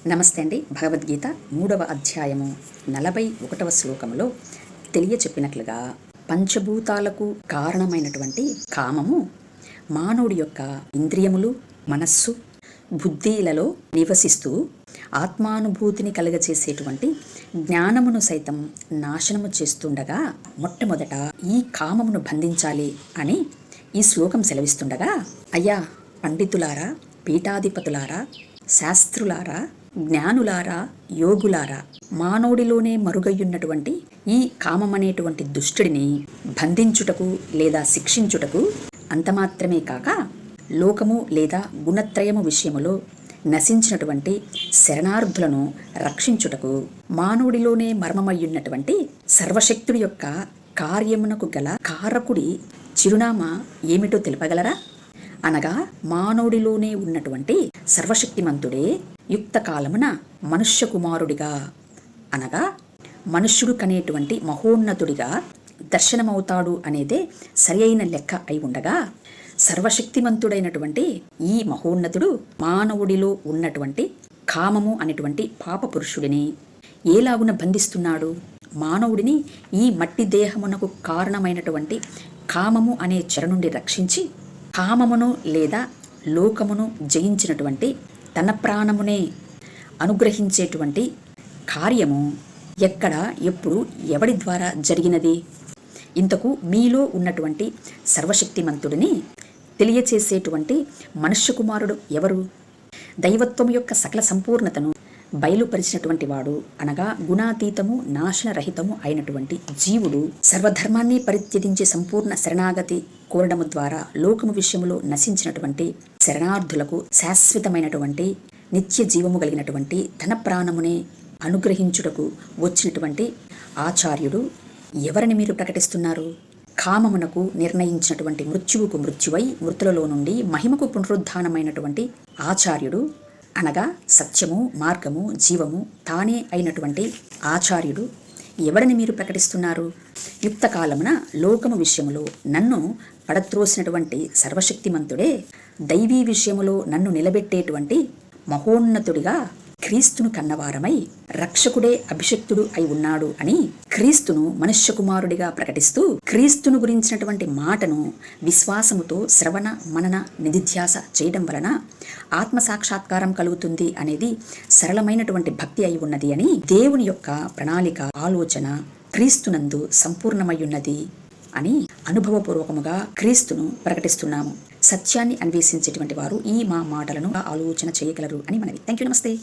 నమస్తే అండి. భగవద్గీత 3వ అధ్యాయము 41వ శ్లోకంలో తెలియచెప్పినట్లుగా పంచభూతాలకు కారణమైనటువంటి కామము మానవుడి యొక్క ఇంద్రియములు, మనస్సు, బుద్ధిలలో నివసిస్తూ ఆత్మానుభూతిని కలుగచేసేటువంటి జ్ఞానమును సైతం నాశనము చేస్తుండగా మొట్టమొదట ఈ కామమును బంధించాలి అని ఈ శ్లోకం సెలవిస్తుండగా, అయ్యా పండితులారా, పీఠాధిపతులారా, శాస్త్రులారా, జ్ఞానులారా, యోగులారా, మానవుడిలోనే మరుగయ్యున్నటువంటి ఈ కామమనేటువంటి దుష్టుడిని బంధించుటకు లేదా శిక్షించుటకు అంతమాత్రమే కాక లోకము లేదా గుణత్రయము విషయములో నశించినటువంటి శరణార్థులను రక్షించుటకు మానవుడిలోనే మర్మమయ్యున్నటువంటి సర్వశక్తుడి యొక్క కార్యమునకు గల కారకుడి చిరునామా ఏమిటో తెలుపగలరా? అనగా మానవుడిలోనే ఉన్నటువంటి సర్వశక్తిమంతుడే యుక్త కాలమున మనుష్య కుమారుడిగా అనగా మనుష్యుడు కనేటువంటి మహోన్నతుడిగా దర్శనమవుతాడు అనేదే సరి అయిన లెక్క అయి ఉండగా, సర్వశక్తిమంతుడైనటువంటి ఈ మహోన్నతుడు మానవుడిలో ఉన్నటువంటి కామము అనేటువంటి పాప పురుషుడిని ఏలాగున బంధిస్తున్నాడు? మానవుడిని ఈ మట్టి దేహమునకు కారణమైనటువంటి కామము అనే చెర నుండి రక్షించి కామమును లేదా లోకమును జయించినటువంటి తన ప్రాణమునే అనుగ్రహించేటువంటి కార్యము ఎక్కడ, ఎప్పుడు, ఎవడి ద్వారా జరిగినది? ఇంతకు మీలో ఉన్నటువంటి సర్వశక్తిమంతుడిని తెలియచేసేటువంటి మనుష్య కుమారుడు ఎవరు? దైవత్వం యొక్క సకల సంపూర్ణతను బయలుపరిచినటువంటి వాడు అనగా గుణాతీతము, నాశనరహితము అయినటువంటి జీవుడు సర్వధర్మాన్ని పరిత్యజించి సంపూర్ణ శరణాగతి కోరడము ద్వారా లోకము విషయములో నశించినటువంటి శరణార్థులకు శాశ్వతమైనటువంటి నిత్య జీవము కలిగినటువంటి తన ప్రాణమునే అనుగ్రహించుటకు వచ్చినటువంటి ఆచార్యుడు ఎవరిని మీరు ప్రకటిస్తున్నారు? కామమునకు నిర్ణయించినటువంటి మృత్యువుకు మృత్యువై మృతులలో నుండి మహిమకు పునరుద్ధానమైనటువంటి ఆచార్యుడు అనగా సత్యము, మార్గము, జీవము తానే అయినటువంటి ఆచార్యుడు ఎవరిని మీరు ప్రకటిస్తున్నారు? యుక్త కాలమున లోకము విషయములో నన్ను పడత్రోసినటువంటి సర్వశక్తిమంతుడే దైవీ విషయములో నన్ను నిలబెట్టేటువంటి మహోన్నతుడిగా క్రీస్తును కన్నవారమై రక్షకుడే అభిషక్తుడు అయి ఉన్నాడు అని క్రీస్తును మనుష్య కుమారుడిగా ప్రకటిస్తూ క్రీస్తును గురించినటువంటి మాటను విశ్వాసముతో శ్రవణ మనన నిధిధ్యాస చేయడం వలన ఆత్మసాక్షాత్కారం కలుగుతుంది అనేది సరళమైనటువంటి భక్తి అయి ఉన్నది అని దేవుని యొక్క ప్రణాళిక, ఆలోచన క్రీస్తునందు సంపూర్ణమయ్యున్నది అని అనుభవపూర్వకముగా క్రీస్తును ప్రకటిస్తున్నాము. సత్యాన్ని అన్వేషించేటువంటి వారు ఈ మా మాటలను ఆలోచన చేయగలరు అని మనవి. Thank you. నమస్తే.